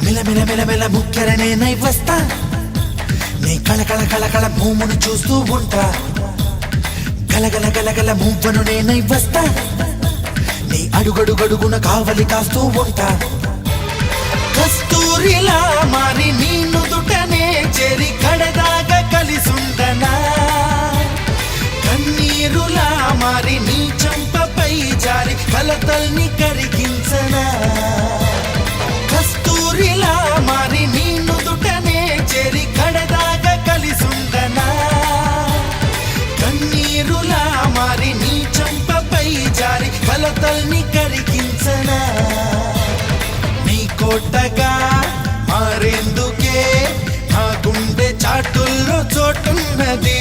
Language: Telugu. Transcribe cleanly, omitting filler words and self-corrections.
మెల మెల మెల ముక్కెరనే నై వస్తా నీ కళకళ కళకళ భూమును చూస్తూ ఉంటా గలగల గలగల మువ్వను నేనై వస్తా నీ అడుగడుగడుగున కావలి కాస్తూ ఉంటా కస్తూరిలా మారి నీ నుదుటనే చేరి కడదాగా కలిసుండనా కన్నీరులా మారి నీ చంపపై జారి కలతల్ని కరిగించనా కస్తూరిలా మారి నీ నుదుటనే చేరి కడదాగా కలిసుండనా కన్నీరులా మారి నీ చంపపై జారి కలతల్ని కరిగించనా నీ కోటగా మారేందుకే నా గుండె చాటుల్లో చోటున్నది